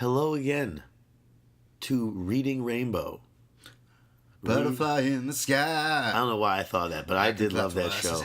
Hello again to Reading Rainbow. Butterfly in the sky. I don't know why I thought that, but I did love that show.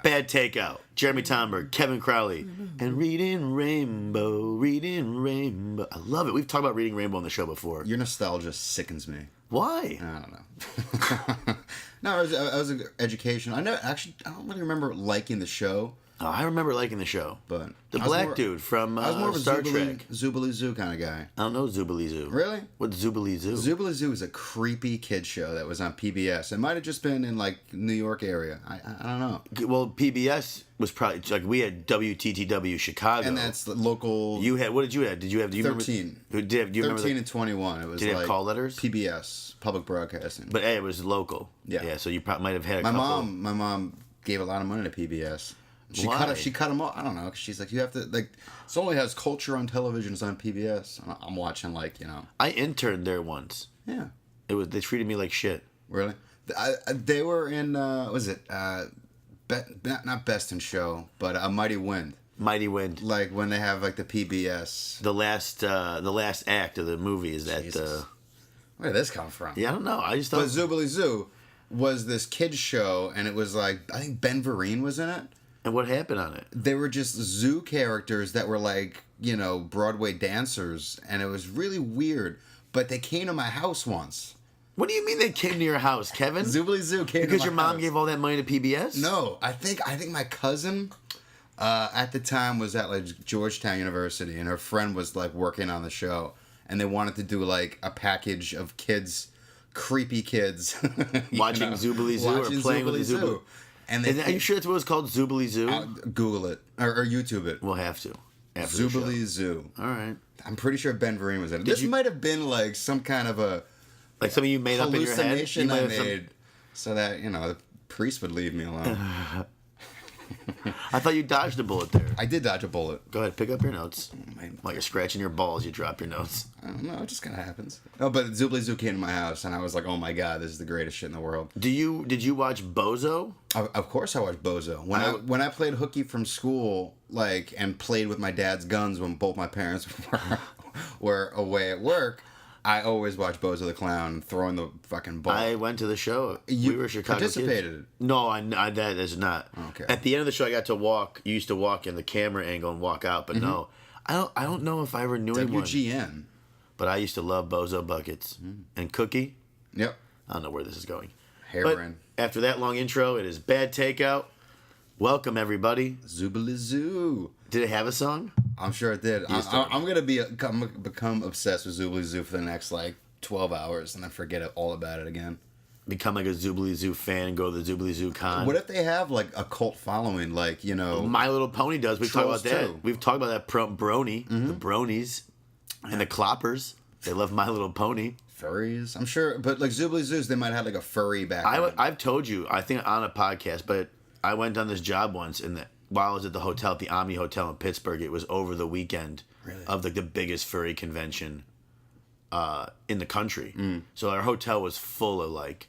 Bad Takeout, Jeremy Tomberg, Kevin Crowley, and Reading Rainbow, Reading Rainbow. I love it. We've talked about Reading Rainbow on the show before. Your nostalgia sickens me. Why? I don't know. No, it was an education. I don't really remember liking the show. Oh, I remember liking the show. But the black dude from I was more of a Star Trek. Zoobilee Zoo kind of guy. I don't know Zoobilee Zoo. Really? What's Zoobilee Zoo? Zoobilee Zoo is a creepy kid show that was on PBS. It might have just been in like New York area. I don't know. Well, PBS was probably like we had WTTW Chicago, and that's the local. You had what did you have? Did you have? Do you 13. Remember? Do you 13 remember and 21. It was did it like have call letters? PBS, public broadcasting. But hey, it was local. Yeah. Yeah. So you probably might have had a my couple. My mom gave a lot of money to PBS. She Why? cut them off. I don't know. 'Cause she's like, you have to like. It only has culture on television. It's on PBS. And I'm watching like I interned there once. Yeah. They treated me like shit. Really? They were in. Was it? Not Best in Show, but Mighty Wind. Mighty Wind. Like when they have like the PBS. The last act of the movie is that. Where did this come from? Yeah, I don't know. I just thought. But Zoobilee Zoo was this kids show, and it was like I think Ben Vereen was in it. And what happened on it? They were just zoo characters that were like, Broadway dancers, and it was really weird. But they came to my house once. What do you mean they came to your house, Kevin? Zoobilee Zoo came to my house. Because your mom gave all that money to PBS? No, I think my cousin at the time was at like Georgetown University, and her friend was like working on the show, and they wanted to do like a package of kids, creepy kids, watching Zoobilee Zoo or playing with the Zoobilee. And are you sure that's what it's called, Zoobilee Zoo? Google it or YouTube it. We'll have to. Zoobilee Zoo. All right. I'm pretty sure Ben Vereen was in it. This might have been like some kind of a like something you made up in your head. Hallucination I made so that the priest would leave me alone. I thought you dodged a bullet there. I did dodge a bullet. Go ahead, pick up your notes. While you're scratching your balls, you drop your notes. I don't know, it just kind of happens. Oh, but Zoobilee Zoo came to my house, and I was like, oh my god, this is the greatest shit in the world. Did you watch Bozo? Of course I watched Bozo. When I played hooky from school, like, and played with my dad's guns when both my parents were away at work, I always watched Bozo the Clown throwing the fucking ball. I went to the show. We were Chicago participated. Kids. No, that is not. Okay. At the end of the show, I got to walk. You used to walk in the camera angle and walk out, but no, I don't know if I ever knew anyone. WGN. But I used to love Bozo buckets and Cookie. Yep. I don't know where this is going. Heroin. But after that long intro, it is Bad Takeout. Welcome everybody. Zoobilee Zoo. Did it have a song? I'm sure it did. I'm gonna become obsessed with Zoobilee Zoo for the next like 12 hours and then forget all about it again. Become like a Zoobilee Zoo fan and go to the Zoobilee Zoo con. What if they have like a cult following, like My Little Pony does. We've talked about that. Too. We've talked about that brony, the bronies, and the cloppers. They love My Little Pony. Furries, I'm sure, but like Zoobilee Zoos, they might have like a furry background. I've told you, I think on a podcast, but I went on this job once while I was at the hotel, at the Omni Hotel in Pittsburgh. It was over the weekend of like the biggest furry convention in the country. So our hotel was full of like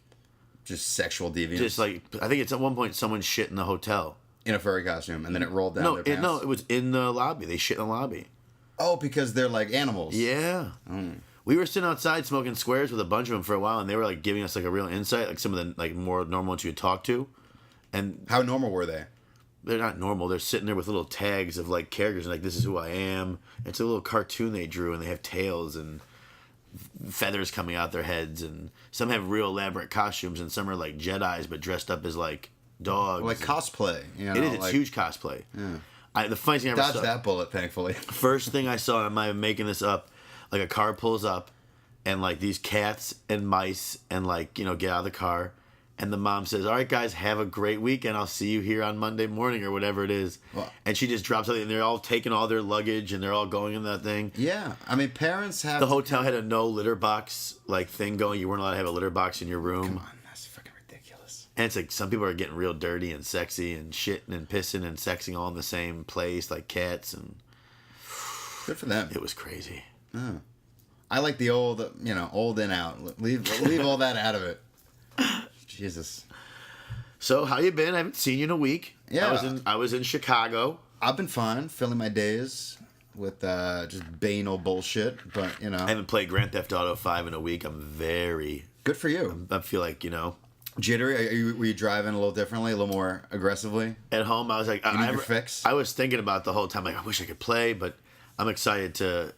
just sexual deviants. Just like I think it's at one point someone shit in the hotel in a furry costume, and then it rolled down their pants. It was in the lobby. They shit in the lobby. Oh, because they're like animals. Yeah. We were sitting outside smoking squares with a bunch of them for a while, and they were like giving us like a real insight, like some of the like more normal ones you would talk to. And how normal were they? They're not normal. They're sitting there with little tags of like characters, and like this is who I am. It's a little cartoon they drew, and they have tails and feathers coming out their heads, and some have real elaborate costumes, and some are like Jedis but dressed up as like dogs. Like cosplay. It is. It's huge cosplay. Yeah. The funny thing I ever saw. Dodged that bullet, thankfully. First thing I saw, and I'm not even making this up, like a car pulls up, and like these cats and mice, and like get out of the car. And the mom says, all right, guys, have a great weekend. I'll see you here on Monday morning or whatever it is. Well, and she just drops something, and they're all taking all their luggage, and they're all going in that thing. Yeah. I mean, parents have... The hotel had a no litter box like thing going. You weren't allowed to have a litter box in your room. Come on, that's fucking ridiculous. And it's like some people are getting real dirty and sexy and shitting and pissing and sexing all in the same place, like cats. And good for them. It was crazy. Oh. I like the old, old and out. Leave all that out of it. Jesus. So how you been? I haven't seen you in a week. Yeah. I was in Chicago. I've been fine, filling my days. just banal bullshit. But you know, I haven't played Grand Theft Auto 5 in a week. I'm very good for you. I feel like, you know, Jittery. Were you driving a little differently, a little more aggressively? at home I was like, You need your fix? I was thinking about the whole time, like, I wish I could play, but I'm excited to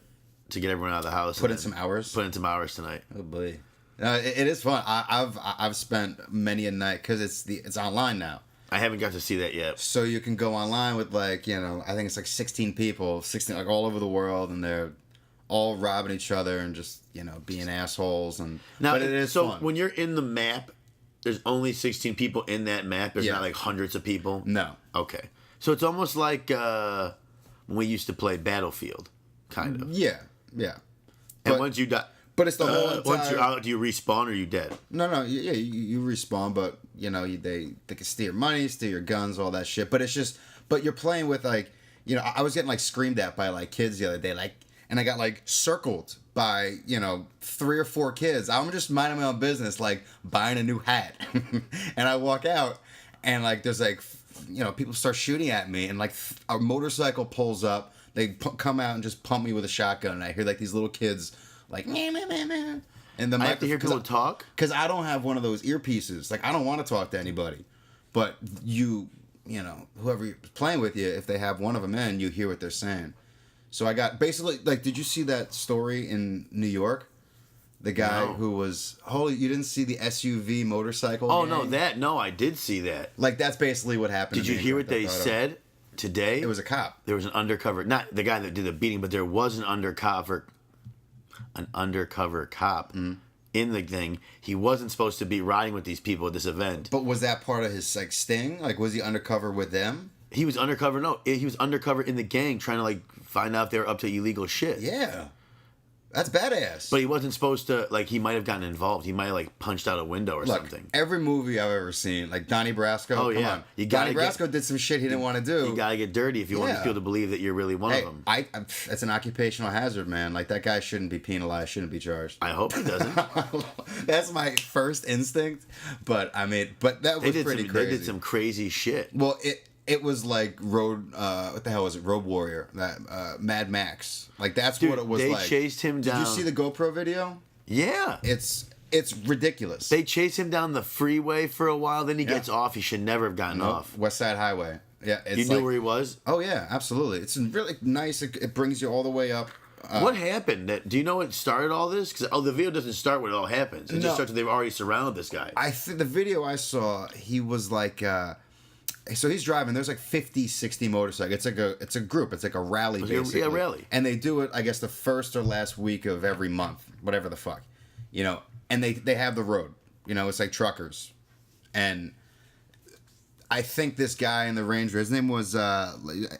get everyone out of the house. Put in some hours. Put in some hours tonight. Oh boy, it is fun. I've spent many a night because it's online now. I haven't got to see that yet. So you can go online with like, you know, I think it's like 16 people, 16 like all over the world, and they're all robbing each other and just, you know, being assholes. And Now, but it is so fun. when you're in the map, there's only 16 people in that map. There's not like hundreds of people. No. Okay. So it's almost like when we used to play Battlefield, kind of. Yeah. And But- once you die, But it's the whole entire... once you're out, do you respawn or you dead? No, yeah, you respawn, but you know they can steal your money, steal your guns, all that shit. But it's just, but you're playing with like, you know, I was getting like screamed at by like kids the other day, like, and I got like circled by, you know, 3 or 4 kids. I'm just minding my own business, like buying a new hat, and I walk out, and like there's like, you know, people start shooting at me, and like a motorcycle pulls up, they come out and just pump me with a shotgun, and I hear like these little kids. Like, meh, meh, meh, meh. And the I have to hear people talk? Because I don't have one of those earpieces. Like, I don't want to talk to anybody. But you know, whoever you're playing with you, if they have one of them in, you hear what they're saying. So I got, basically, like, did you see that story in New York? The guy who was, you didn't see the SUV motorcycle gang? No, I did see that. Like, that's basically what happened. Did you hear what they said today? It was a cop. There was an undercover, not the guy that did the beating, but there was an undercover cop in the thing. He wasn't supposed to be riding with these people at this event. But was that part of his like sting? Like, was he undercover with them? He was undercover. No, he was undercover in the gang, trying to like find out if they were up to illegal shit. Yeah, that's badass. But he wasn't supposed to. Like, he might have gotten involved. He might have like punched out a window or something. Every movie I've ever seen, like Donnie Brasco. Oh, come yeah. on. Donnie Brasco did some shit he didn't want to do. You gotta get dirty if you want people to believe that you're really one of them. That's an occupational hazard, man. Like, that guy shouldn't be penalized, shouldn't be charged. I hope he doesn't. That's my first instinct. But I mean, but that was pretty crazy. They did some crazy shit. Well, it was like what the hell was it? Road Warrior, that Mad Max. Like, that's what it was they like. They chased him down. Did you see the GoPro video? Yeah. It's ridiculous. They chase him down the freeway for a while, then he gets off. He should never have gotten off. West Side Highway. Yeah, you knew where he was? Oh yeah, absolutely. It's really nice. It brings you all the way up. What happened? Do you know what started all this? Because the video doesn't start when it all happens. It just starts when they've already surrounded this guy. I think the video I saw, he was like, so he's driving. There's like 50, 60 motorcycles. It's a group. It's like a rally, basically. Yeah, rally. And they do it, I guess, the first or last week of every month, whatever the fuck, you know. And they have the road, you know. It's like truckers, and I think this guy in the Ranger, his name was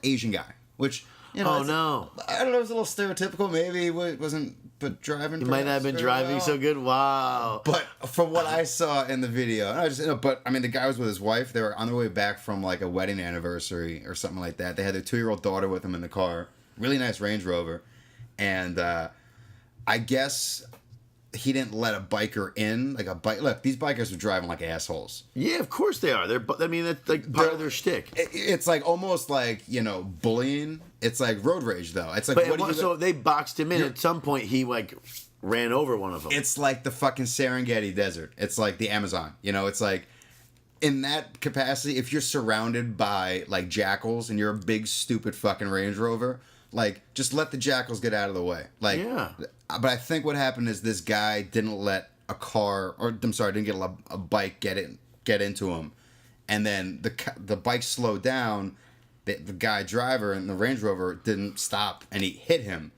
Asian guy, which, you know, oh no, I don't know, it was a little stereotypical. Maybe he wasn't, but driving. He might not have been driving so good. Wow. But from what I saw in the video, but I mean, the guy was with his wife. They were on their way back from like a wedding anniversary or something like that. They had their 2-year-old daughter with them in the car. Really nice Range Rover, and I guess he didn't let a biker in, like a bike. Look, these bikers are driving like assholes. Yeah, of course they are. I mean, that's like part of their shtick. It's like almost like, you know, bullying. It's like road rage, though. It's like, so they boxed him in. At some point, he like ran over one of them. It's like the fucking Serengeti Desert. It's like the Amazon. You know, it's like, in that capacity, if you're surrounded by like jackals and you're a big stupid fucking Range Rover, like, just let the jackals get out of the way. Like, yeah. But I think what happened is this guy didn't let a car, or I'm sorry, didn't get a bike get into him, and then the bike slowed down. The guy driver in the Range Rover didn't stop, and he hit him.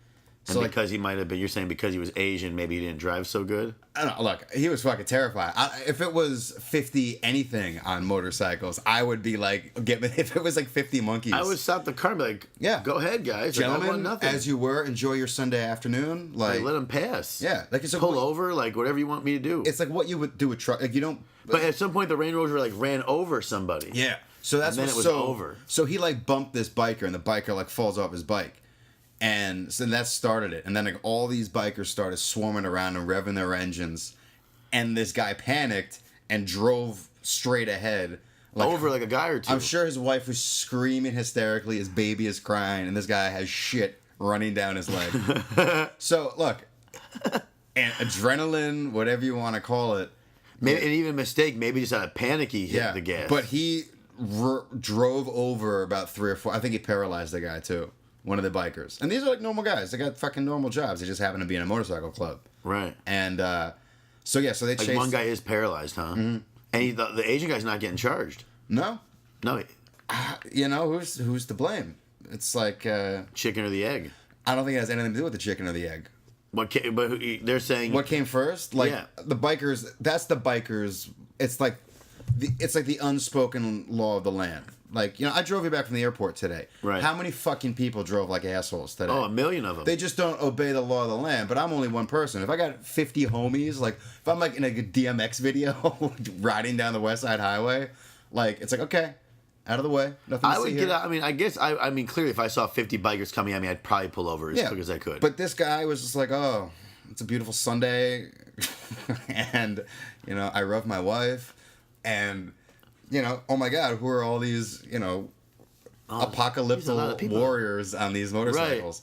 So and because he might have been, you're saying because he was Asian, maybe he didn't drive so good? I don't know. Look, he was fucking terrified. If it was 50 anything on motorcycles, I would be like, if it was like 50 monkeys. I would stop the car and be like, yeah, go ahead, guys. Gentlemen, like, as you were, enjoy your Sunday afternoon. Like, let him pass. Yeah. Like, it's pull over, like whatever you want me to do. It's like what you would do with truck. Like, you don't. But at some point, the Range Rover like ran over somebody. Yeah. So that's and then it was over. So he like bumped this biker, and the biker like falls off his bike. And so that started it. And then like all these bikers started swarming around and revving their engines. And this guy panicked and drove straight ahead. Over like a guy or two. I'm sure his wife was screaming hysterically. His baby is crying. And this guy has shit running down his leg. So look, and adrenaline, whatever you want to call it. Maybe and even a mistake. Maybe just out of panic he hit the gas. But he drove over about 3 or 4. I think he paralyzed the guy too. One of the bikers. And these are like normal guys. They got fucking normal jobs. They just happen to be in a motorcycle club. Right. And so they like chased. One guy is paralyzed, huh? Mm-hmm. And the Asian guy's not getting charged. No. No. You know who's to blame? It's like chicken or the egg. I don't think it has anything to do with the chicken or the egg. But they're saying what came first? Like the bikers. That's the bikers. It's like the unspoken law of the land. Like, I drove you back from the airport today. Right. How many fucking people drove like assholes today? Oh, 1 million of them. They just don't obey the law of the land. But I'm only one person. If I got 50 homies, like if I'm like in a DMX video riding down the West Side Highway, like it's like okay. Out of the way. Nothing to I would see get here. out. I mean, I guess, clearly if I saw 50 bikers coming at me, I'd probably pull over as quick as I could. But this guy was just like, oh, it's a beautiful Sunday. And, I love my wife. And, oh my God, who are all these, apocalyptic warriors on these motorcycles?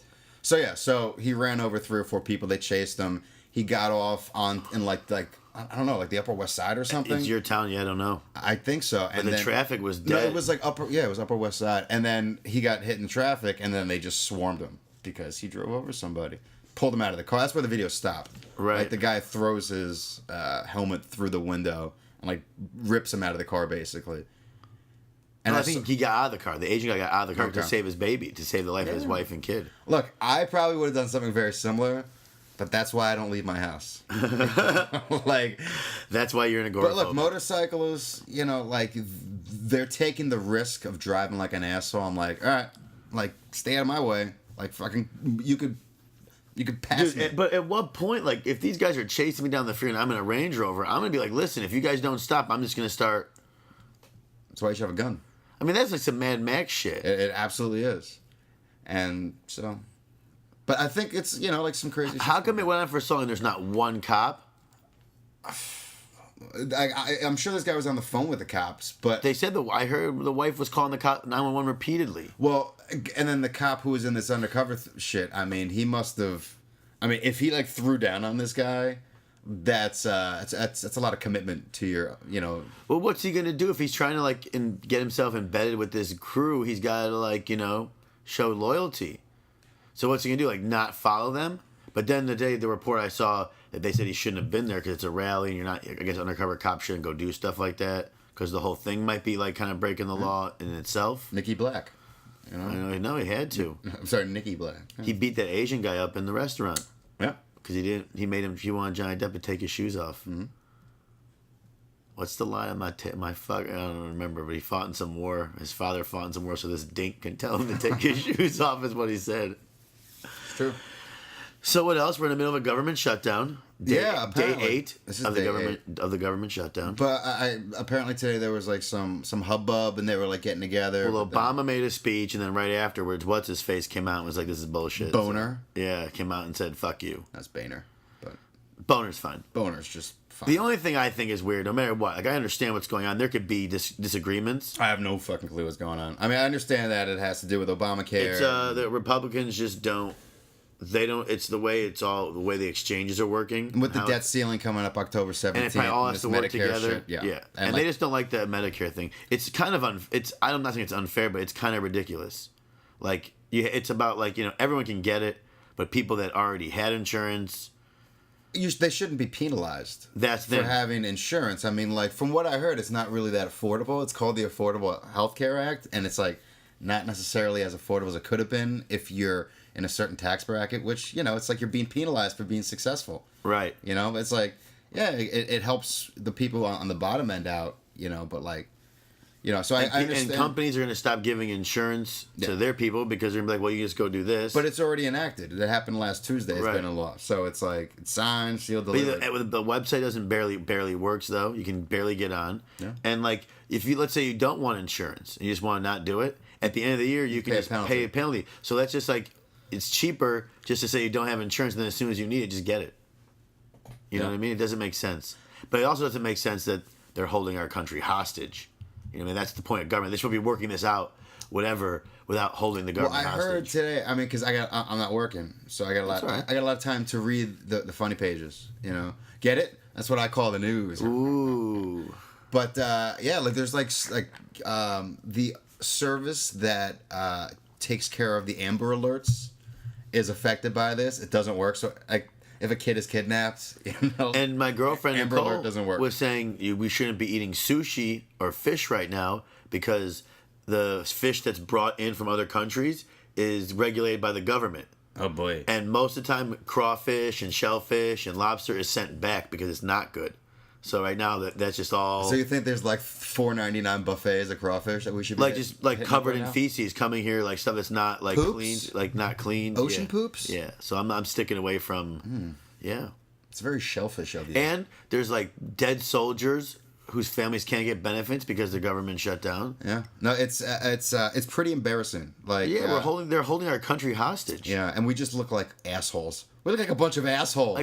Right. So he ran over 3 or 4 people. They chased him. He got off in like I don't know, like the Upper West Side or something. It's your town, I don't know. I think so. And the traffic was dead. No, it was like it was Upper West Side. And then he got hit in traffic, and then they just swarmed him because he drove over somebody. Pulled him out of the car. That's where the video stopped. Right. Like the guy throws his helmet through the window and like rips him out of the car, basically. And I think he got out of the car. The Asian guy got out of the car to save his baby, to save the life of his wife and kid. Look, I probably would have done something very similar. But that's why I don't leave my house. Like, that's why you're in agoraphobe. But look, motorcyclists, like they're taking the risk of driving like an asshole. I'm like, all right, like stay out of my way. Like fucking, you could pass me. But at what point, like, if these guys are chasing me down the freeway and I'm in a Range Rover, I'm gonna be like, listen, if you guys don't stop, I'm just gonna start. That's why you should have a gun. I mean, that's like some Mad Max shit. It absolutely is, and so. But I think it's, like some crazy shit. How come it went on for so long and there's not one cop? I'm sure this guy was on the phone with the cops, but... They said I heard the wife was calling the cop 911 repeatedly. Well, and then the cop who was in this undercover shit, I mean, he must have... I mean, if he, like, threw down on this guy, that's a lot of commitment to your, Well, what's he going to do if he's trying to, like, get himself embedded with this crew? He's got to, like, show loyalty. So what's he going to do? Like, not follow them? But then the report I saw, that they said he shouldn't have been there because it's a rally and you're not, I guess undercover cops shouldn't go do stuff like that because the whole thing might be, like, kind of breaking the law in itself. Nikki Black. I know, he had to. I'm sorry, Nikki Black. Yeah. He beat that Asian guy up in the restaurant. Yeah. Because he wanted Johnny Depp to take his shoes off. Mm-hmm. What's the line on my fuck? I don't remember, but he fought in some war. His father fought in some war, so this dink can tell him to take his shoes off, is what he said. True. So what else? We're in the middle of a government shutdown. Day 8 of the government shutdown. But apparently today there was like some hubbub and they were like getting together. Well, Obama made a speech and then right afterwards, what's his face came out and was like, "This is bullshit." Boner. So, yeah, came out and said, "Fuck you." That's Boehner, but Boner's fine. Boner's just fine. The only thing I think is weird, no matter what, like I understand what's going on. There could be disagreements. I have no fucking clue what's going on. I mean, I understand that it has to do with Obamacare. It's the Republicans just don't. They don't. It's the way the exchanges are working. With the debt ceiling coming up October 17th, and it probably all has to work together. Shit, yeah. And they just don't like the Medicare thing. It's kind of I'm not saying it's unfair, but it's kind of ridiculous. Like it's about like everyone can get it, but people that already had insurance, they shouldn't be penalized. That's for having insurance. I mean, like from what I heard, it's not really that affordable. It's called the Affordable Health Care Act, and it's like not necessarily as affordable as it could have been if you're in a certain tax bracket, which, it's like you're being penalized for being successful. Right. It's like, yeah, it helps the people on the bottom end out, but like, so I understand. And companies are going to stop giving insurance to their people because they're going to be like, well, you just go do this. But it's already enacted. It happened last Tuesday. It's been a law. So it's like, it's signed, sealed, delivered. The website doesn't barely works, though. You can barely get on. Yeah. And like, let's say you don't want insurance and you just want to not do it, at the end of the year, you can just pay a penalty. So that's just like, it's cheaper just to say you don't have insurance, and then as soon as you need it, just get it. You know what I mean? It doesn't make sense. But it also doesn't make sense that they're holding our country hostage. I mean, that's the point of government. They should be working this out whatever without holding the government Well, I hostage. heard today. I mean, because I'm not working, so I got a lot. That's all right. I got a lot of time to read the funny pages. You know, get it? That's what I call the news. Ooh. But yeah, like there's like the service that takes care of the Amber Alerts is affected by this. It doesn't work. So like if a kid is kidnapped, you know, And my girlfriend Amber Nicole Alert doesn't work. was saying we shouldn't be eating sushi or fish right now because the fish that's brought in from other countries is regulated by the government. Oh boy. And most of the time, crawfish and shellfish and lobster is sent back because it's not good. So right now, that's just all So you think there's like $4.99 buffets of crawfish that we should be just like hitting covered up in right now? feces coming here, like stuff that's not like Poops? clean, like not clean. Ocean Yeah. poops? Yeah. So I'm sticking away from. Yeah. It's very shellfish of you. And there's like dead soldiers whose families can't get benefits because the government shut down. Yeah. No, it's pretty embarrassing. Like Yeah, they're holding our country hostage. Yeah, and we just look like assholes. We look like a bunch of assholes.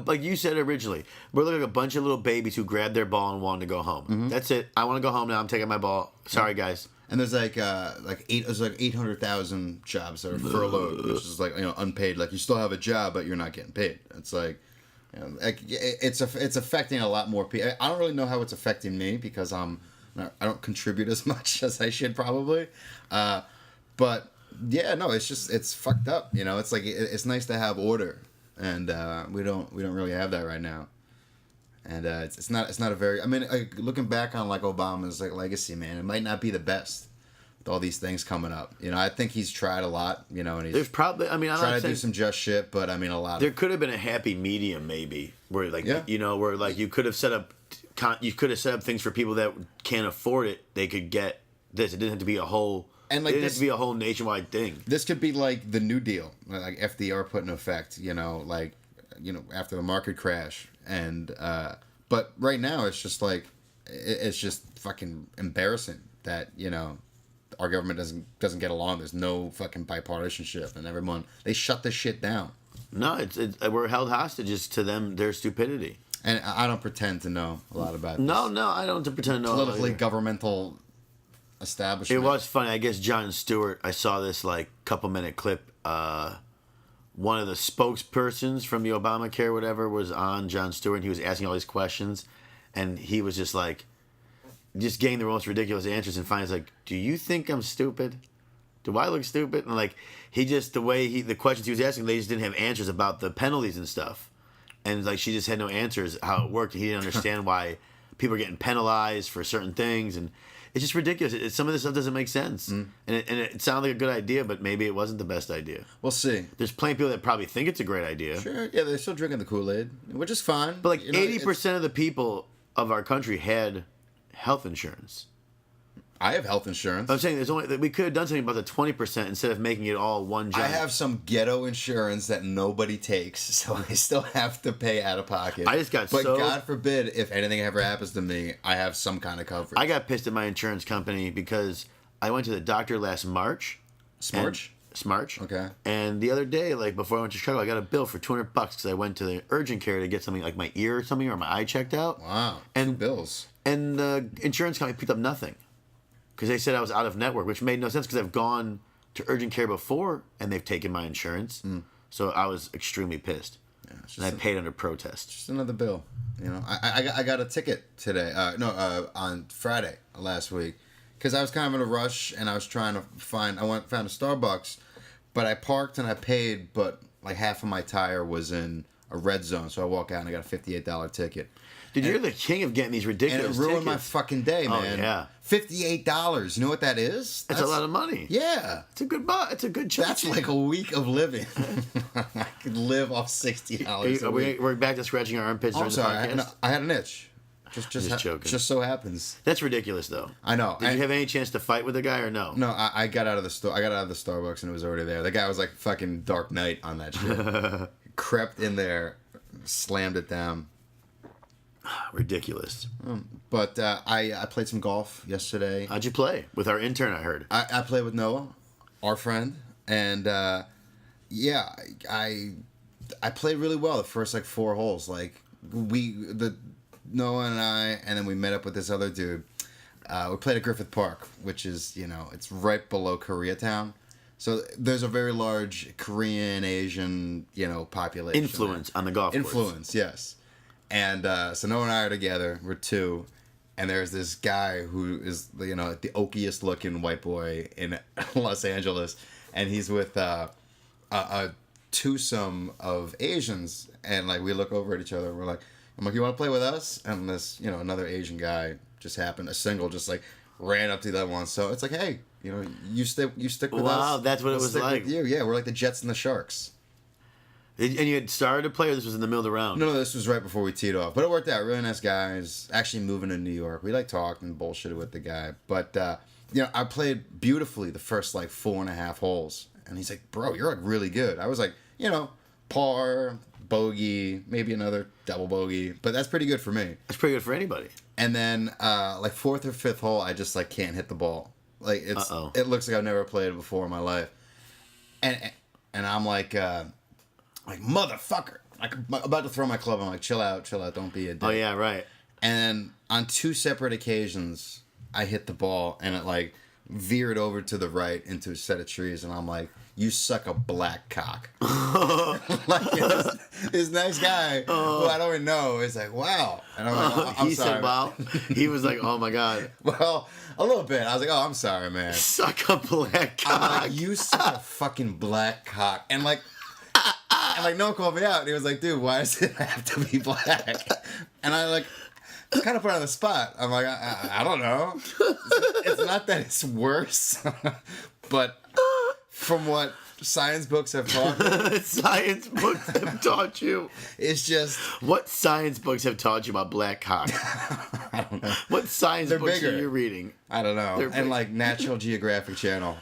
Like you said originally, we're looking like a bunch of little babies who grabbed their ball and wanted to go home. Mm-hmm. That's it. I want to go home now. I'm taking my ball. Sorry, guys. And there's like 800,000 jobs that are furloughed, which is like unpaid. Like you still have a job, but you're not getting paid. It's like, it's affecting a lot more people. I don't really know how it's affecting me because I don't contribute as much as I should probably, but yeah, no, it's fucked up. It's like it's nice to have order, and we don't really have that right now. And it's not a very. I mean, looking back on like Obama's like legacy, man, it might not be the best with all these things coming up. I think he's tried a lot. And he's There's probably. I mean, I'm tried not to do saying some just shit, but I mean a lot. there could have been a happy medium, maybe, where like Yeah. where like you could have set up things for people that can't afford it. They could get this. It didn't have to be a whole. And like it didn't have this- to be a whole nationwide thing. This could be like the New Deal, like FDR put in effect. After the market crash, and but right now it's just like it's just fucking embarrassing that our government doesn't get along. There's no fucking bipartisanship, and everyone they shut this shit down. No, it's we're held hostages to their stupidity. And I don't pretend to know a lot about No, this I don't pretend to know. politically either. governmental establishment. It was funny. I guess Jon Stewart. I saw this like couple minute clip. One of the spokespersons from the Obamacare, whatever, was on Jon Stewart. And he was asking all these questions, and he was just like, just getting the most ridiculous answers. And finally, he's like, "Do you think I'm stupid? Do I look stupid?" And like the questions he was asking, they just didn't have answers about the penalties and stuff. And like she just had no answers how it worked. He didn't understand why people are getting penalized for certain things, and it's just ridiculous. Some of this stuff doesn't make sense, and it sounded like a good idea, but maybe it wasn't the best idea. We'll see. There's plenty of people that probably think it's a great idea, Sure, yeah, they're still drinking the Kool-Aid, which is fine. but like You know, 80% of the people of our country had health insurance. I have health insurance. I'm saying we could have done something about the 20% instead of making it all one I giant. have some ghetto insurance that nobody takes, so I still have to pay out of pocket. I just got But so- God forbid, if anything ever happens to me, I have some kind of coverage. I got pissed at my insurance company because I went to the doctor last March. Smarch? Smarch. Okay. And the other day, like before I went to Chicago, I got a bill for $200 because I went to the urgent care to get something like my ear or something or my eye checked out. Wow. And- Two bills. And the insurance company picked up nothing because they said I was out of network, which made no sense because I've gone to urgent care before and they've taken my insurance. So I was extremely pissed. It's And I paid under protest. just another bill. I got a ticket today. On Friday last week, because I was kind of in a rush and I was trying to found a Starbucks, but I parked and I paid, but like half of my tire was in a red zone, so I walk out and I got a $58 ticket. Dude, you're the king of getting these And ridiculous it ruined my tickets. fucking day, Oh, man. yeah. $58. You know what that is? That's a lot of money. Yeah. It's a good It's a good chunk. That's like a week of living. I could live off $60 a week. We're back to scratching our armpits Oh, I'm during the sorry. podcast. I had an itch. Just joking. Just so happens. That's ridiculous, though. I know. Did you have any chance to fight with the guy or no? No, I got out of the store. I got out of the Starbucks and it was already there. The guy was like fucking Dark Knight on that shit. Crept in there, slammed it down. Ridiculous. But I played some golf yesterday. How'd you play? With our intern, I heard. I played with Noah, our friend, and yeah, I played really well the first like 4 holes. Like Noah and I, and then we met up with this other dude. we played at Griffith Park, which is, it's right below Koreatown. So there's a very large Korean, Asian, population. Influence on the golf course. Influence, yes. And so Noah and I are together. We're two. And there's this guy who is, the oakiest looking white boy in Los Angeles. And he's with a twosome of Asians. And, we look over at each other. And I'm like, you want to play with us? And this, another Asian guy just happened, a single, just, ran up to the other one. So it's like, hey, you stick with us. Wow, that's what it was like. With you. Yeah, we're like the Jets and the Sharks. And you had started to play, or this was in the middle of the round? No, this was right before we teed off. But it worked out. Really nice guys. Actually moving to New York. We talked and bullshitted with the guy. But, I played beautifully the first, 4.5 holes. And he's like, bro, you're, really good. I was like, par, bogey, maybe another double bogey. But that's pretty good for me. That's pretty good for anybody. And then, 4th or 5th hole, I just, can't hit the ball. It looks like I've never played it before in my life. And I'm like motherfucker. I'm about to throw my club. I'm like, chill out, don't be a dick. Oh, yeah, right. And on 2 separate occasions, I hit the ball, and it, veered over to the right into a set of trees, and I'm like, you suck a black cock. This nice guy who I don't even know is like, wow. And I'm like, I'm he sorry. said, wow. He was like, oh, my God. Well, a little bit. I was like, oh, I'm sorry, man. Suck a black cock. I'm like, you suck a fucking black cock. And, no one called me out. And he was like, dude, why does it have to be black? And I, kind of put on the spot. I'm like, I don't know. It's not that it's worse, but from what science books have taught me, Science books have taught you. It's just... What science books have taught you about black cock? I don't know. What science They're books bigger. are you reading? I don't know. They're And, big. National Geographic Channel.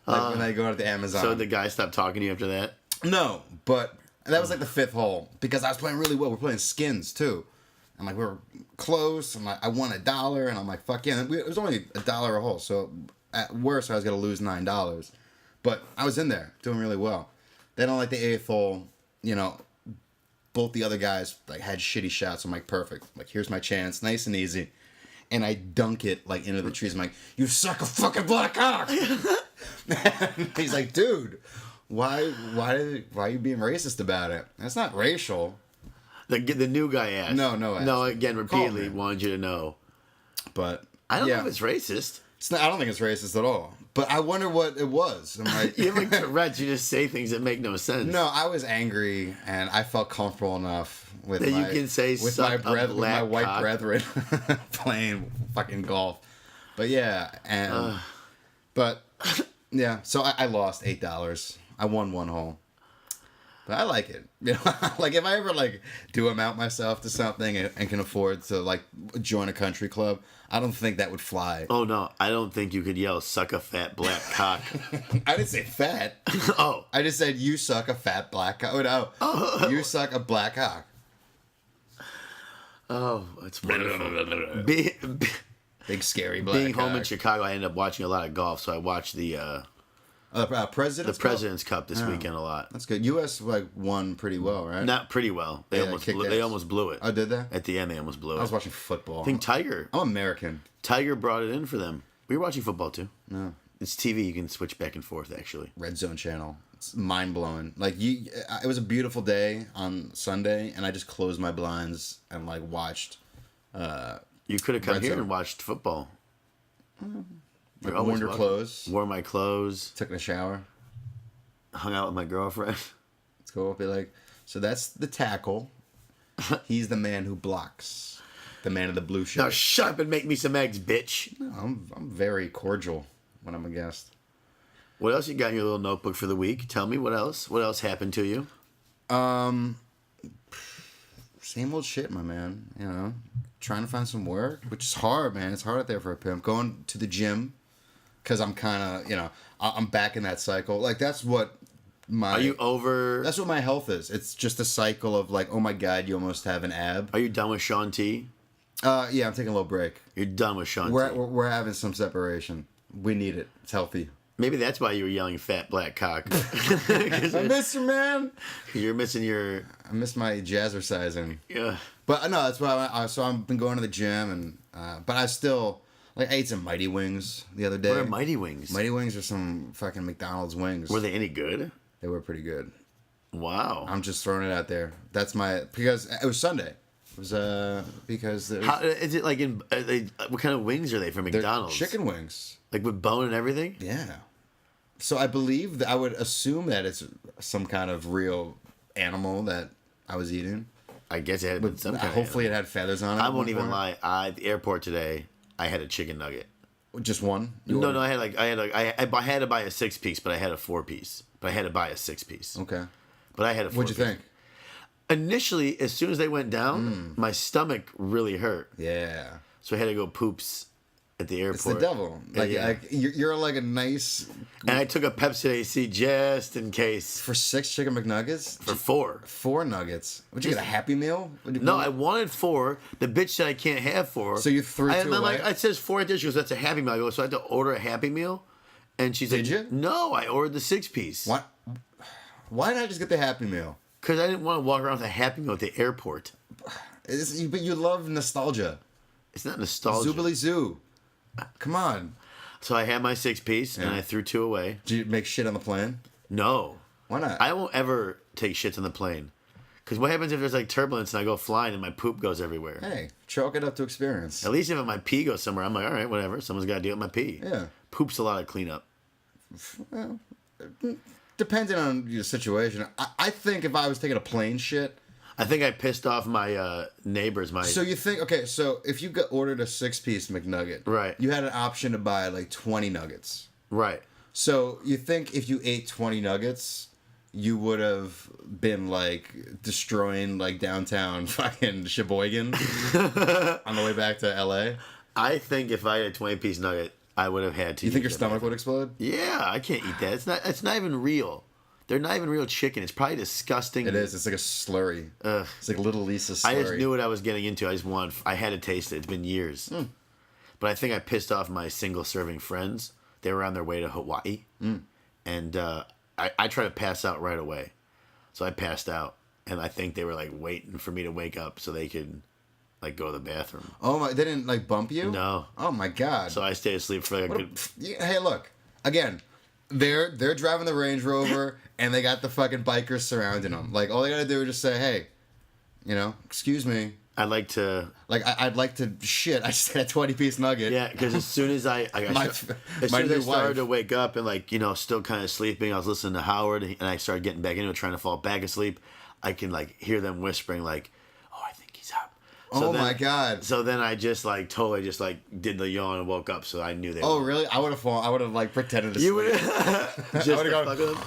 When I go to the Amazon. So the guy stopped talking to you after that? No, but that was the 5th hole because I was playing really well. We're playing skins too, and we were close. And I won $1, and I'm like, fuck yeah. And it was only $1 a hole, so at worst I was gonna lose $9, but I was in there doing really well. Then on the 8th hole, both the other guys had shitty shots. I'm like, perfect. Here's my chance, nice and easy, and I dunk it into the trees. I'm like, you suck a fucking black cock. And he's like, dude. Why are you being racist about it? That's not racial. The new guy asked. No, again, repeatedly wanted you to know. But I don't know if it's racist. I don't think it's racist at all. But I wonder what it was. I'm like, You have Tourette's. You just say things that make no sense. no, I was angry, and I felt comfortable enough with That you can say with suck my a black white cock. brethren playing fucking golf. But yeah, and but yeah, so I lost $8. I won 1 hole. But I like it. If I ever do amount myself to something and can afford to join a country club, I don't think that would fly. Oh no, I don't think you could yell "suck a fat black cock." I didn't say fat. Oh, I just said you suck a fat black cock. Oh, no. You suck a black cock. oh, it's wonderful. Big scary black Being cock. home in Chicago, I ended up watching a lot of golf, so I watched the President's Cup this weekend a lot. That's good. U.S. won pretty well, right? Not pretty well. They almost blew it. Oh, did they? At the end, they almost blew it. I was watching football. I think Tiger I'm American. brought it in for them. We were watching football too. No. It's TV. You can switch back and forth. Actually, Red Zone channel. It's mind blowing. It was a beautiful day on Sunday, and I just closed my blinds and watched. you could have come Red here Zone. and watched football. Worn your clothes. Wore my clothes. Took a shower. Hung out with my girlfriend. Let's go up. Be like, so that's the tackle. He's the man who blocks. The man in the blue shirt. Now shut up and make me some eggs, bitch. No, I'm very cordial when I'm a guest. What else you got in your little notebook for the week? Tell me what else. What else happened to you? Same old shit, my man. Trying to find some work, which is hard, man. It's hard out there for a pimp. Going to the gym, because I'm kind of, I'm back in that cycle. That's what my... Are you over... That's what my health is. It's just a cycle of oh my God, you almost have an ab. Are you done with Sean T? Yeah, I'm taking a little break. You're done with Sean T. We're having some separation. We need it. It's healthy. Maybe that's why you were yelling fat black cock. I miss you, man. You're missing your... I miss my jazzercising. Yeah. But no, that's why. So I've been going to the gym, and but I still Like I ate some Mighty Wings the other day. What are Mighty Wings? Mighty Wings are some fucking McDonald's wings. Were they any good? They were pretty good. Wow. I'm just throwing it out there. That's because it was Sunday. It was because How is it like in? What kind of wings are they from McDonald's? Chicken wings. Like with bone and everything. Yeah. So I believe that I would assume that it's some kind of real animal that I was eating. I guess it had been some kind. Hopefully, it had feathers on it. I won't even lie. At the airport today, I had a chicken nugget. Just one? No. I had to buy a 6-piece, but I had a 4-piece. But I had to buy a 6-piece. Okay. But I had a 4-piece. What'd you think? Initially, as soon as they went down, my stomach really hurt. Yeah. So I had to go poops at the airport. It's the devil. Like you're like a nice. And I took a Pepsi AC just in case. For 6 chicken McNuggets? For 4. 4 nuggets. Would you get a Happy Meal? No, I wanted 4. The bitch said I can't have 4. So you threw 2 away? Like, it says 4 right there. She goes, that's a Happy Meal. I go, so I had to order a Happy Meal? And she's like, did you? No, I ordered the 6-piece. What? Why not just get the Happy Meal? Because I didn't want to walk around with a Happy Meal at the airport. But you love nostalgia. It's not nostalgia. Zoobilee Zoo. Come on. So I had my 6-piece, and I threw 2 away. Did you make shit on the plane? No. Why not? I won't ever take shits on the plane. Because what happens if there's like turbulence and I go flying and my poop goes everywhere? Hey, chalk it up to experience. At least if my pee goes somewhere, I'm like, all right, whatever. Someone's got to deal with my pee. Yeah. Poop's a lot of cleanup. Well, depending on your situation. I think if I was taking a plane shit. I think I pissed off my neighbors. So you think, okay, so if you ordered a 6-piece McNugget. Right. You had an option to buy like 20 nuggets. Right. So you think if you ate 20 nuggets, you would have been like destroying like downtown fucking Sheboygan on the way back to LA? I think if I had a 20-piece nugget, I would have had to. You think your stomach would explode? Yeah, I can't eat that. It's not even real. They're not even real chicken. It's probably disgusting. It is. It's like a slurry. It's like Little Lisa's slurry. I just knew what I was getting into. I had to taste it. It's been years. But I think I pissed off my single-serving friends. They were on their way to Hawaii. And I tried to pass out right away. So I passed out. And I think they were like waiting for me to wake up so they could like go to the bathroom. Oh my! They didn't like bump you? No. Oh my God! So I stayed asleep for like a good. Hey, look again. They're driving the Range Rover and they got the fucking bikers surrounding them. Like all they gotta do is just say, "Hey, excuse me." I'd like to. I'd like to shit. I just had a 20-piece nugget. Yeah, because as soon as I started to wake up and still kind of sleeping, I was listening to Howard and I started getting back into it, trying to fall back asleep. I can hear them whispering like, "Oh, I think he's up." So my God! So then I just totally just did the yawn and woke up, so I knew they. Oh really? I would have fallen. I would have pretended to sleep. You would have just gone.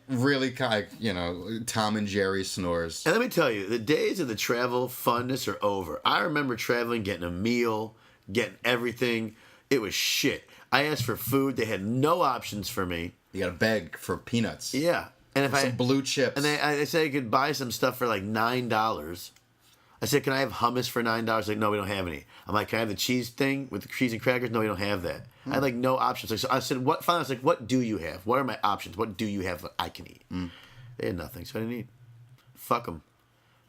Really kind of, Tom and Jerry snores. And let me tell you, the days of the travel funness are over. I remember traveling, getting a meal, getting everything. It was shit. I asked for food. They had no options for me. You got to beg for peanuts. Yeah. And if some blue chips. And they said I could buy some stuff for $9. I said, can I have hummus for $9? Like, no, we don't have any. I'm like, can I have the cheese thing with the cheese and crackers? No, we don't have that. I had no options. So I said, what? Finally, I was like, what do you have? What are my options? What do you have that I can eat? They had nothing, so I didn't eat. Fuck them.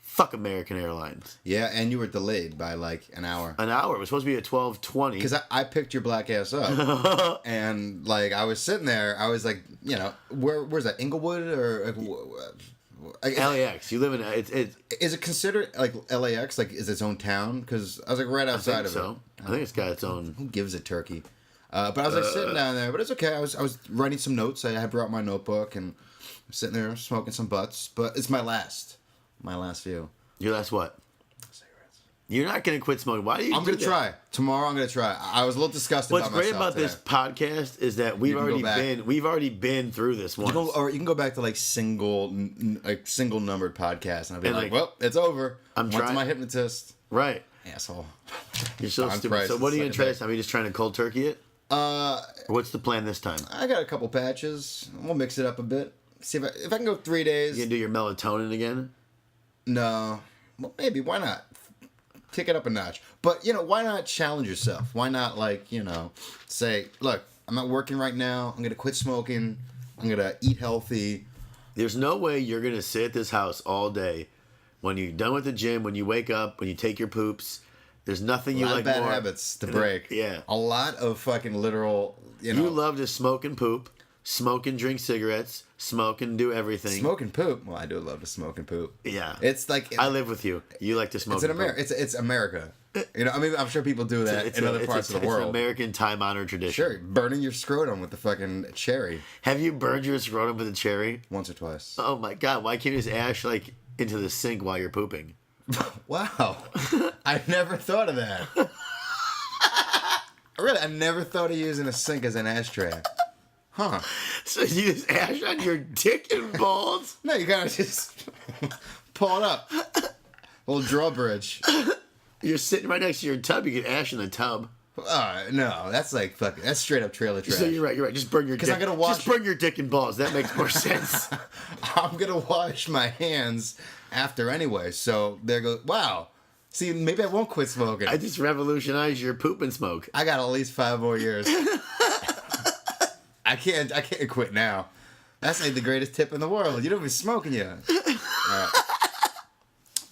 Fuck American Airlines. Yeah, and you were delayed by an hour. An hour. It was supposed to be at 12:20. Because I picked your black ass up, and I was sitting there. I was like, where's that? Inglewood or? LAX. You live in it. Is it considered LAX? Is its own town? Because I was right outside of it. I think it's got its own. Who gives a turkey? But I was sitting down there. But it's okay. I was writing some notes. I had brought my notebook and I'm sitting there smoking some butts. But it's my last few. Your last what? Cigarettes. You're not gonna quit smoking. Why are you? I'm gonna try tomorrow. I'm gonna try. I was a little disgusted. What's about great myself about this podcast is that we've already been through this once. Or you can go back to single numbered podcasts, and I'll be like, well, it's over. I'm trying. To my hypnotist. Right. Asshole. You're so stupid. So what are you gonna try this time? Are you just trying to cold turkey it? What's the plan this time? I got a couple patches. We'll mix it up a bit. See if I can go 3 days. You gonna do your melatonin again? No. Well, maybe. Why not? Kick it up a notch. But, why not challenge yourself? Why not, say, look, I'm not working right now. I'm going to quit smoking. I'm going to eat healthy. There's no way you're going to sit at this house all day when you're done with the gym, when you wake up, when you take your poops, There's nothing A you lot like of bad more. habits to break. Yeah. A lot of fucking literal, you know. You love to smoke and poop, smoke and drink cigarettes, smoke and do everything. Smoke and poop. Well, I do love to smoke and poop. Yeah. It's like... I live with you. You like to smoke It's and poop. It's America. You know, I mean, I'm sure people do that in other parts of the world. It's an American time-honored tradition. Sure, burning your scrotum with the fucking cherry. Have you burned your scrotum with a cherry? Once or twice. Oh my god, why can't you just ash like into the sink while you're pooping? Wow. I never thought of that. Really, I never thought of using a sink as an ashtray. Huh. So you just ash on your dick and balls? No, you gotta just pull it up. Little drawbridge. You're sitting right next to your tub, you get ash in the tub. No, that's like fucking. That's straight up trailer trash. So you're right. Just burn your dick. I'm gonna wash just burn your dick and balls. That makes more sense. I'm gonna wash my hands after anyway. So there goes. Wow. See, maybe I won't quit smoking. I just revolutionized your poop and smoke. I got at least 5 more years. I can't quit now. That's like the greatest tip in the world. You don't be smoking yet. All right.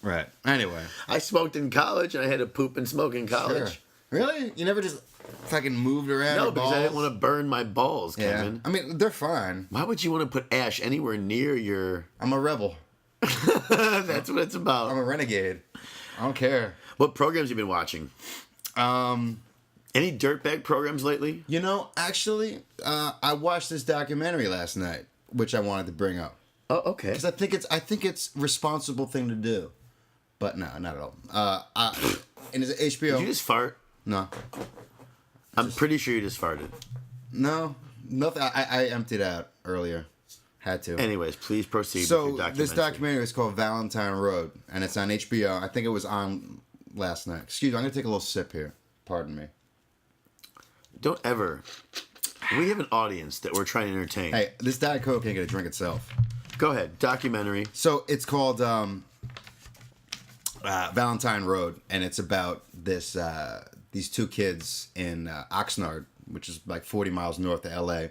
Right. Anyway. I smoked in college and I had to poop and smoke in college. Sure. Really? You never just fucking moved around No, your because balls? I didn't want to burn my balls, Yeah. Kevin. I mean, they're fine. Why would you want to put ash anywhere near your... I'm a rebel. That's what it's I'm about. a renegade. I don't care. What programs you been watching? Any dirtbag programs lately? You know, actually, I watched this documentary last night, which I wanted to bring up. Oh, okay. Because I think it's responsible thing to do. But no, not at all. And it's HBO. Did you just fart? No. I'm pretty sure you just farted. No. Nothing. I emptied out earlier. Had to. Anyways, please proceed with So your documentary. this documentary is called Valentine Road, and it's on HBO. I think it was on last night. Excuse me, I'm gonna take a little sip here. Pardon me. Don't ever. We have an audience that we're trying to entertain. Hey, this Diet Coke ain't gonna drink itself. Go ahead. Documentary. So it's called Valentine Road, and it's about this these two kids in Oxnard, which is like 40 miles north of LA,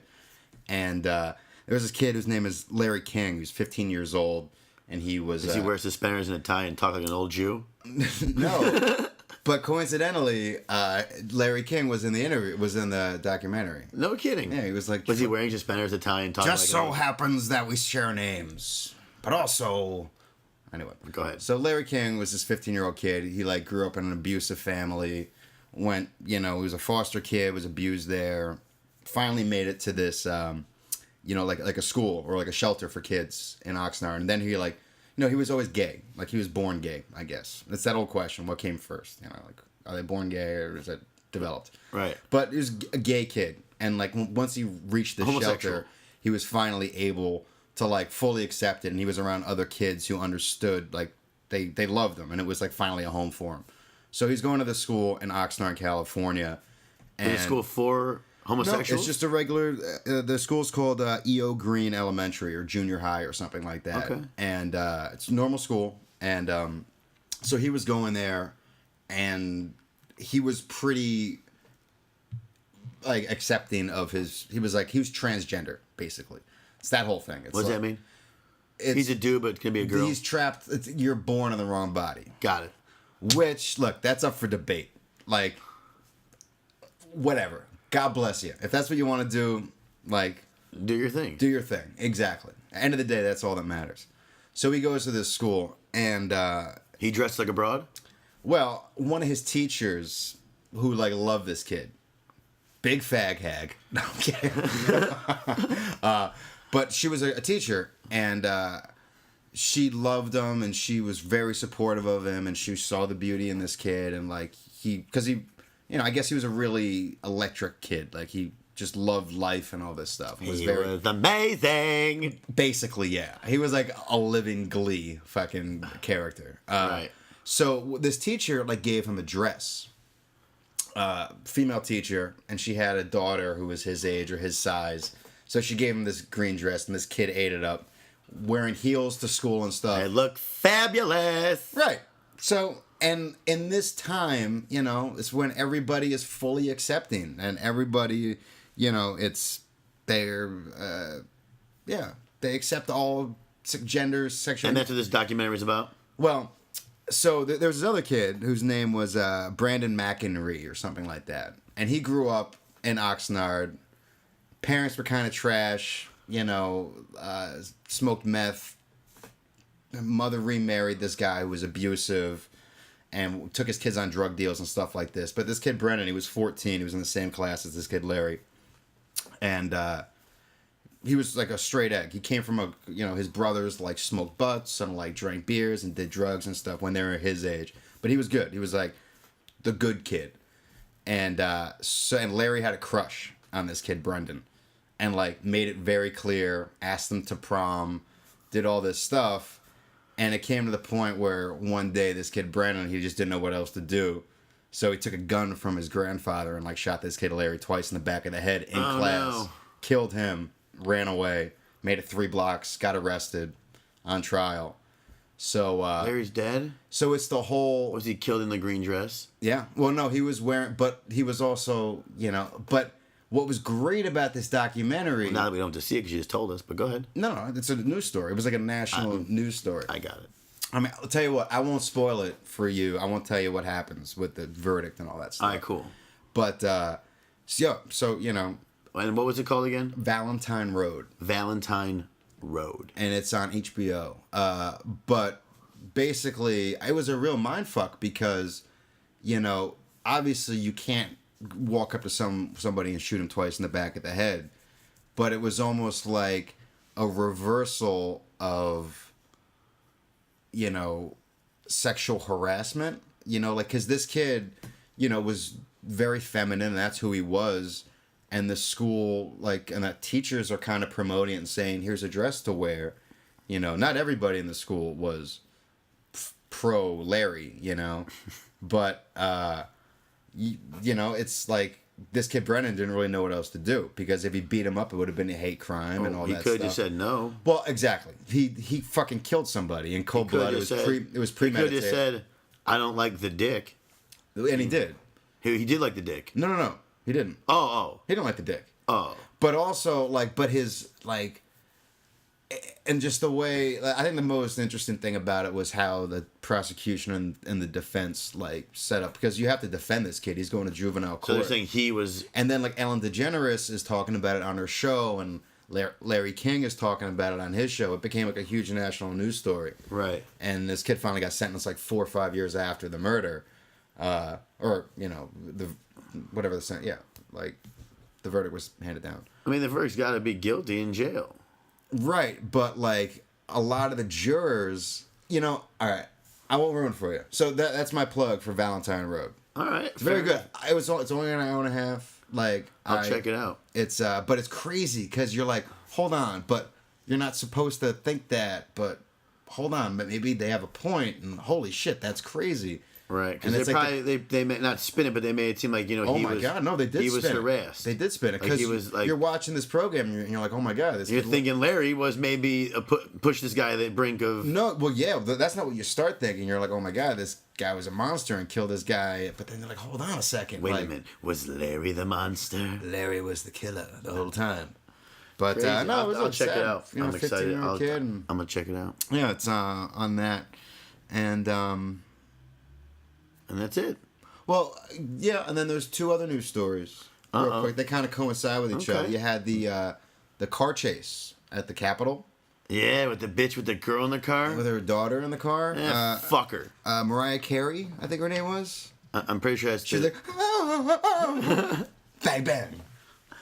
and there was this kid whose name is Larry King, who's 15 years old, and he was... Does he wear suspenders and a tie and talk like an old Jew? No. But coincidentally, Larry King was in the documentary. No kidding. Yeah, he was like... Was he wearing suspenders, a tie, and talking Just like an so old... happens that we share names, but also... Anyway. Go ahead. So Larry King was this 15-year-old kid. He like grew up in an abusive family. Went, he was a foster kid, was abused there. Finally made it to this, like a school or like a shelter for kids in Oxnard. And then he he was always gay. Like he was born gay, I guess. It's that old question: what came first? Like are they born gay or is it developed? Right. But he was a gay kid, and like once he reached the shelter, he was finally able to like fully accept it, and he was around other kids who understood, like they loved him, and it was like finally a home for him. So he's going to the school in Oxnard, California. And the school for homosexuals? No, it's just a regular. The school's called E.O. Green Elementary or Junior High or something like that. Okay. And it's a normal school, and so he was going there, and he was pretty like accepting of his. He was transgender basically. It's that whole thing. What does that mean? He's a dude, but can be a girl. He's trapped. You're born in the wrong body. Got it. Which, look, that's up for debate. Like, whatever. God bless you. If that's what you want to do, like... Do your thing. Do your thing. Exactly. At the end of the day, that's all that matters. So he goes to this school, and... he dressed like a broad? Well, one of his teachers, who, like, loved this kid. Big fag hag. No, I'm kidding. But she was a teacher, and... she loved him, and she was very supportive of him, and she saw the beauty in this kid, and like because he, I guess he was a really electric kid. Like he just loved life and all this stuff. He was amazing. Basically, yeah. He was like a living Glee fucking character. Right. So this teacher like gave him a dress. Female teacher, and she had a daughter who was his age or his size. So she gave him this green dress, and this kid ate it up. Wearing heels to school and stuff. I look fabulous. Right. So, and in this time, it's when everybody is fully accepting, and everybody, they accept all genders, sexual. And that's what this documentary is about? Well, So there was this other kid whose name was Brandon McInerney or something like that. And he grew up in Oxnard. Parents were kind of trash, smoked meth. Mother remarried this guy who was abusive and took his kids on drug deals and stuff like this. But this kid, Brennan, he was 14. He was in the same class as this kid, Larry. And he was like a straight egg. He came from his brothers like smoked butts and like drank beers and did drugs and stuff when they were his age. But he was good. He was like the good kid. And and Larry had a crush on this kid, Brendan. And like made it very clear, asked him to prom, did all this stuff. And it came to the point where one day this kid, Brandon, he just didn't know what else to do. So he took a gun from his grandfather and like shot this kid, Larry, twice in the back of the head in class. No. Killed him, ran away, made it 3 blocks, got arrested on trial. So Larry's dead? So it's the whole... Was he killed in the green dress? Yeah. Well, no, he was wearing... But he was also, But what was great about this documentary... Well, now that we don't have to see it because you just told us, but go ahead. No, it's a news story. It was like a national news story. I got it. I mean, I'll tell you what. I won't spoil it for you. I won't tell you what happens with the verdict and all that stuff. All right, cool. But, so. And what was it called again? Valentine Road. Valentine Road. And it's on HBO. But basically, it was a real mindfuck because, obviously you can't walk up to somebody and shoot him twice in the back of the head. But it was almost like a reversal of, sexual harassment. Because this kid, was very feminine, and that's who he was. And the school, and that teachers are kind of promoting it and saying, here's a dress to wear. Not everybody in the school was pro Larry, But, it's like this kid Brennan didn't really know what else to do. Because if he beat him up, it would have been a hate crime and all that stuff. He could have said no. Well, exactly. He fucking killed somebody in cold blood. It was premeditated. He could have said, I don't like the dick. And he did. He did like the dick. No. He didn't. Oh. He didn't like the dick. Oh. But also, and just the way, I think the most interesting thing about it was how the prosecution and the defense, set up. Because you have to defend this kid. He's going to juvenile court. So they're saying he was... And then, Ellen DeGeneres is talking about it on her show, and Larry King is talking about it on his show. It became, a huge national news story. Right. And this kid finally got sentenced, 4 or 5 years after the murder. Whatever the sentence, the verdict was handed down. I mean, the verdict's got to be guilty in jail. Right, but a lot of the jurors, all right, I won't ruin it for you. So that's my plug for Valentine Road. All right, it's very good. It's only an hour and a half. I'll check it out. It's but it's crazy because you're like, hold on, but you're not supposed to think that. But hold on, but maybe they have a point, and holy shit, that's crazy. Right, because they may not spin it, but they made it seem like oh my god, no, they did. He spin was harassed. They did spin it because you're watching this program and you're like, oh my god, this. You're thinking Larry was maybe push this guy to the brink of. No, well, yeah, that's not what you start thinking. You're like, oh my god, this guy was a monster and killed this guy. But then they're like, hold on a second. Wait a minute, was Larry the monster? Larry was the killer the whole time. But no, I'll check sad. it out. I'm excited. I'm gonna check it out. Yeah, it's on that, and that's it. Well, yeah, and then there's 2 other news stories. Real quick, they kind of coincide with each other. You had the car chase at the Capitol. Yeah, with the bitch with the girl in the car. With her daughter in the car. Yeah, fuck her. Mariah Carey, I think her name was. I'm pretty sure that's She's like, bang, bang.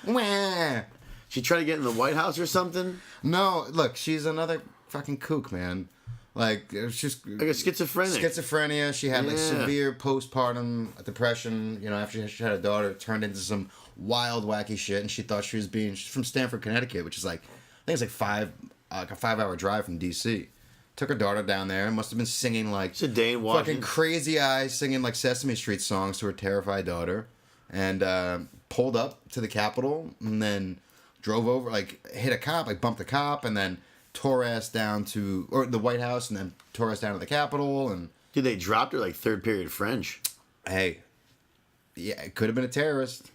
Wah. She tried to get in the White House or something? No, look, she's another fucking kook, man. It's just like a schizophrenic. Schizophrenia. She had severe postpartum depression. After she had a daughter, it turned into some wild, wacky shit, and she thought she's from Stamford, Connecticut, which is I think it's a 5-hour drive from D.C. Took her daughter down there. Must have been singing it's a day in Washington. Fucking Crazy Eyes, singing Sesame Street songs to her terrified daughter, and pulled up to the Capitol, and then drove over, hit a cop, bumped a cop, and then tore ass down to the White House, and then tore ass down to the Capitol. And dude, they dropped her third period French. Hey, yeah, it could have been a terrorist.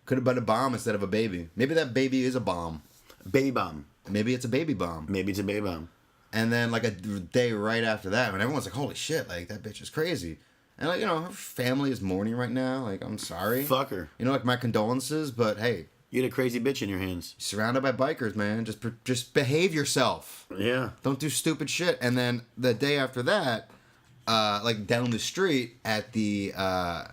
Could have been a bomb instead of a baby. Maybe that baby is a bomb. Baby bomb. Maybe it's a baby bomb. Maybe it's a baby bomb. And then like a day right after that, when everyone's like, "Holy shit! Like that bitch is crazy," and like her family is mourning right now. Like I'm sorry, Fuck her. like my condolences, but hey, You had a crazy bitch in your hands. surrounded by bikers, man. Just behave yourself. Yeah. Don't do stupid shit. And then the day after that, like down the street at the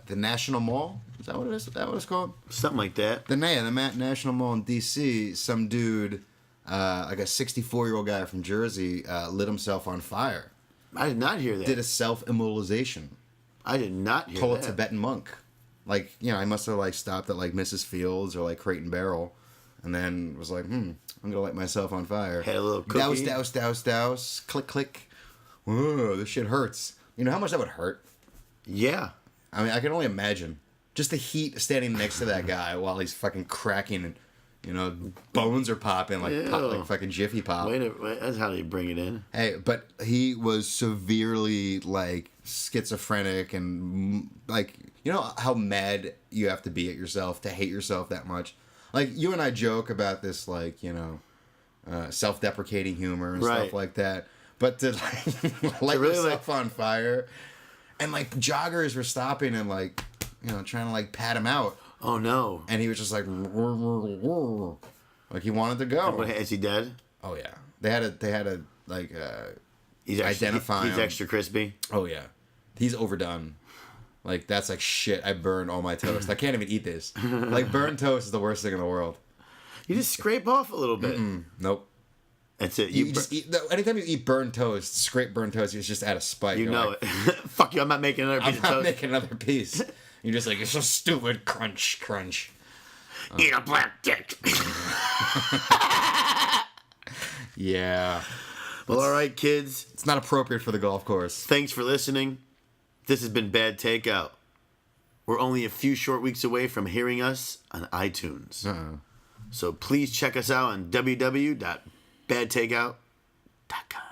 National Mall. Is that what it is? Is that what it's called? Something like that. The National Mall in D.C. Some dude, like a 64-year-old guy from Jersey, lit himself on fire. I did not hear that. Did a self-immolization. I did not hear Told that. a Tibetan monk. Like, I must have like stopped at like Mrs. Fields or like Crate and Barrel, and then was like, I'm gonna light myself on fire. Had a little cookie. Douse. Click, click. Whoa, this shit hurts. You know how much that would hurt? Yeah. I mean, I can only imagine. Just the heat standing next to that guy while he's fucking cracking and, bones are popping like fucking Jiffy Pop. Wait, that's how they bring it in. Hey, but he was severely, like, schizophrenic and, like, you know how mad you have to be at yourself to hate yourself that much? Like, you and I joke about this, like, self-deprecating humor and stuff like that. But to, like, light yourself on fire. And, like, joggers were stopping and, like, trying to, like, pat him out. Oh, no. And he was just like, like he wanted to go. Is he dead? Oh, yeah. They had to like, identify He's him. extra crispy. Oh, yeah. He's overdone. Like, that's like, shit, I burned all my toast. I can't even eat this. Like, burnt toast is the worst thing in the world. You just scrape off a little bit. Nope. That's it. You just eat, anytime you eat burnt toast, scrape burnt toast, it's just out of spite. You know it. Fuck you, I'm not making another piece of toast. I'm not making another piece. You're just like, it's so stupid. Crunch, crunch. Eat a black dick. Yeah. Well, all right, kids. It's not appropriate for the golf course. Thanks for listening. This has been Bad Takeout. We're only a few short weeks away from hearing us on iTunes. So please check us out on www.badtakeout.com.